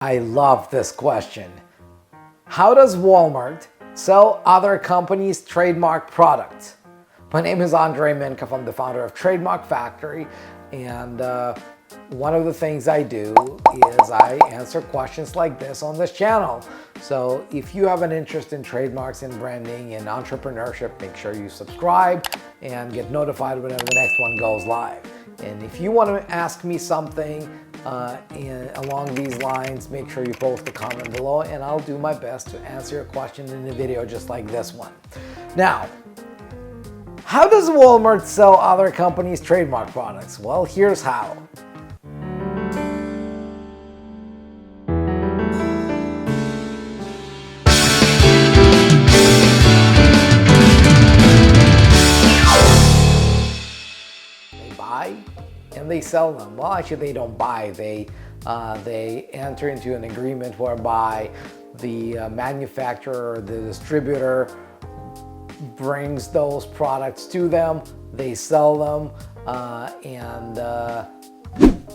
I love this question. How does Walmart sell other companies' trademark products? My name is Andrei Mincov. I'm the founder of Trademark Factory, and one of the things I do is I answer questions like this on this channel. So if you have an interest in trademarks and branding and entrepreneurship, make sure you subscribe and get notified whenever the next one goes live. And if you want to ask me something along these lines, make sure you post a comment below and I'll do my best to answer your question in a video just like this one. Now, how does Walmart sell other companies' trademark products? Well, here's how. They buy and they sell them. Well, actually they don't buy. They enter into an agreement whereby the manufacturer or the distributor brings those products to them, they sell them, and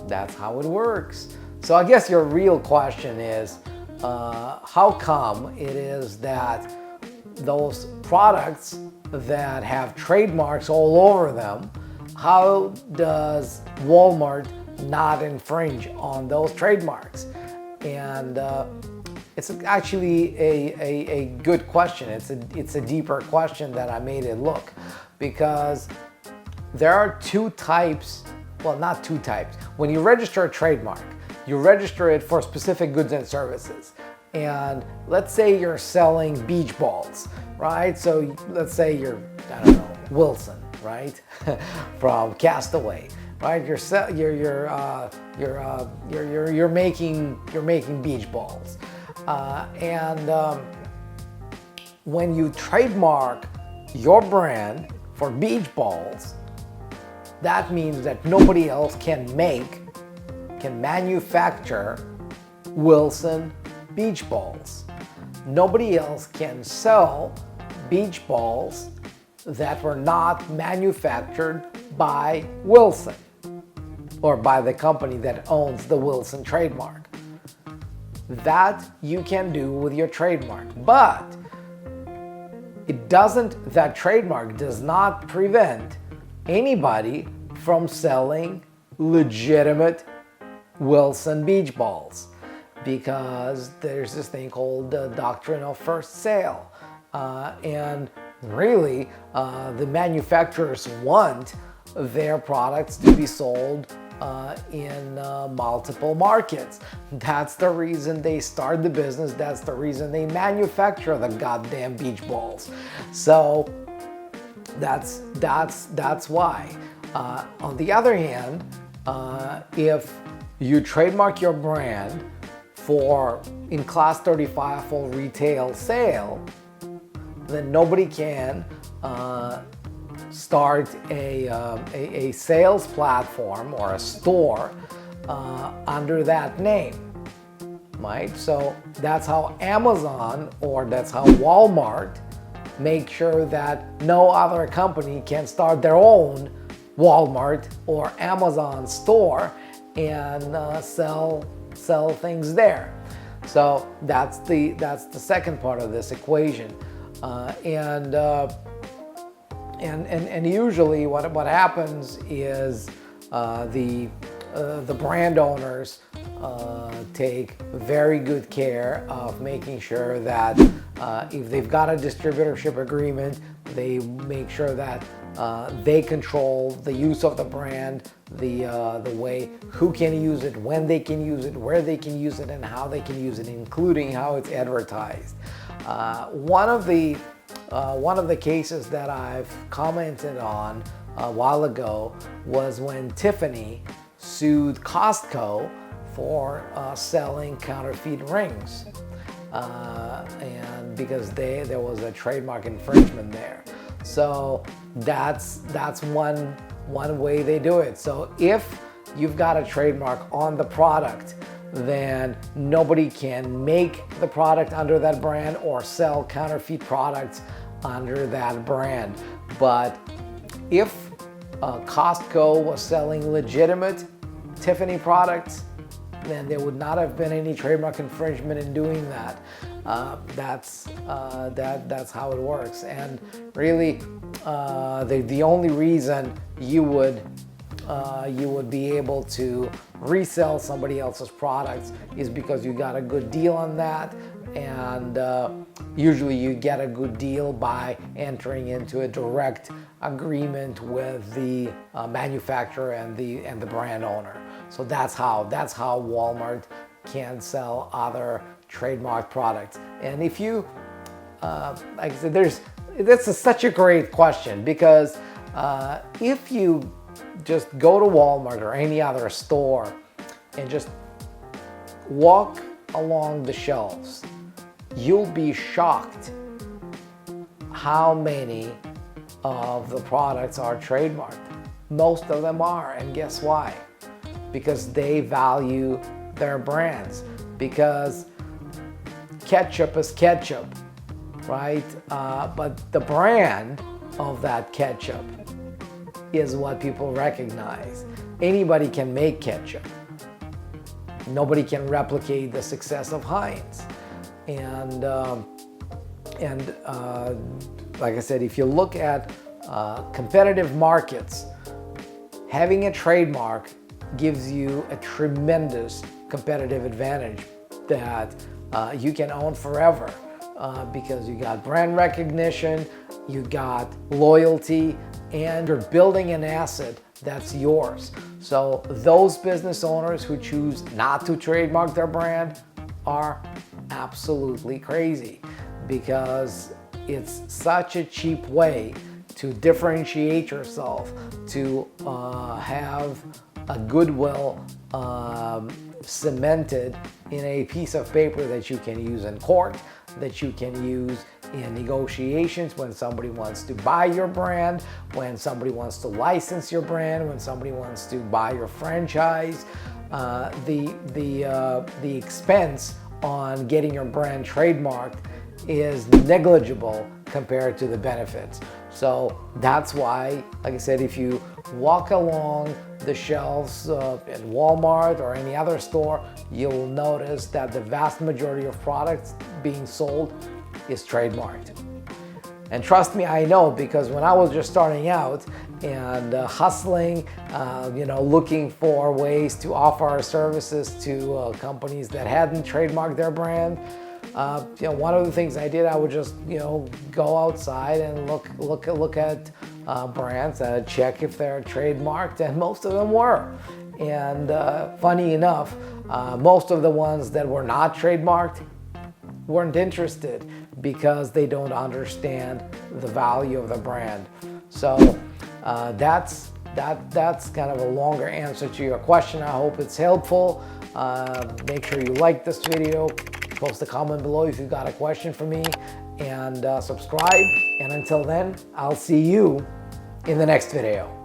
that's how it works. So I guess your real question is, how come it is that those products that have trademarks all over them, how does Walmart not infringe on those trademarks? And it's actually a good question. It's a deeper question that I made it look, because there are two types, well, not two types. When you register a trademark, you register it for specific goods and services. And let's say you're selling beach balls, right? So let's say you're, I don't know, Wilson, right? From Castaway, right? You're making beach balls. When you trademark your brand for beach balls, that means that nobody else can manufacture Wilson beach balls. Nobody else can sell beach balls that were not manufactured by Wilson or by the company that owns the Wilson trademark. That you can do with your trademark, but that trademark does not prevent anybody from selling legitimate Wilson beach balls, because there's this thing called the doctrine of first sale. And really, the manufacturers want their products to be sold in multiple markets. That's the reason they start the business. That's the reason they manufacture the goddamn beach balls. So that's why. On the other hand, if you trademark your brand in Class 35 full retail sale, then nobody can start a sales platform or a store under that name, right? So that's how Amazon, or that's how Walmart make sure that no other company can start their own Walmart or Amazon store and sell things there. So that's the second part of this equation. And usually what happens is the brand owners take very good care of making sure that if they've got a distributorship agreement, they make sure that they control the use of the brand, the way, who can use it, when they can use it, where they can use it, and how they can use it, including how it's advertised. One of the cases that I've commented on a while ago was when Tiffany sued Costco for selling counterfeit rings, and because there was a trademark infringement there. So that's one way they do it. So if you've got a trademark on the product, then nobody can make the product under that brand or sell counterfeit products under that brand. But if Costco was selling legitimate Tiffany products, then there would not have been any trademark infringement in doing that. That's how it works. And really, the only reason you would be able to resell somebody else's products is because you got a good deal on that, and usually you get a good deal by entering into a direct agreement with the manufacturer and the brand owner. So that's how Walmart can sell other trademark products. And if you, like I said, that's such a great question, because if you just go to Walmart or any other store and just walk along the shelves, you'll be shocked how many of the products are trademarked. Most of them are, and guess why? Because they value their brands. Because ketchup is ketchup, right? But the brand of that ketchup is what people recognize. Anybody can make ketchup. Nobody can replicate the success of Heinz. And like I said, if you look at competitive markets, having a trademark gives you a tremendous competitive advantage that you can own forever, because you got brand recognition, you got loyalty, and you're building an asset that's yours. So those business owners who choose not to trademark their brand are absolutely crazy, because it's such a cheap way to differentiate yourself, to have a goodwill cemented in a piece of paper that you can use in court, that you can use in negotiations when somebody wants to buy your brand, when somebody wants to license your brand, when somebody wants to buy your franchise. The expense on getting your brand trademarked is negligible compared to the benefits. So that's why, like I said, if you walk along the shelves at Walmart or any other store, you'll notice that the vast majority of products being sold is trademarked. And trust me, I know, because when I was just starting out and hustling, looking for ways to offer our services to companies that hadn't trademarked their brand, one of the things I did, I would just go outside and look at brands and check if they're trademarked, and most of them were. And funny enough, most of the ones that were not trademarked weren't interested, because they don't understand the value of the brand. So that's kind of a longer answer to your question. I hope it's helpful. Make sure you like this video, post a comment below if you've got a question for me, and subscribe. And until then, I'll see you in the next video.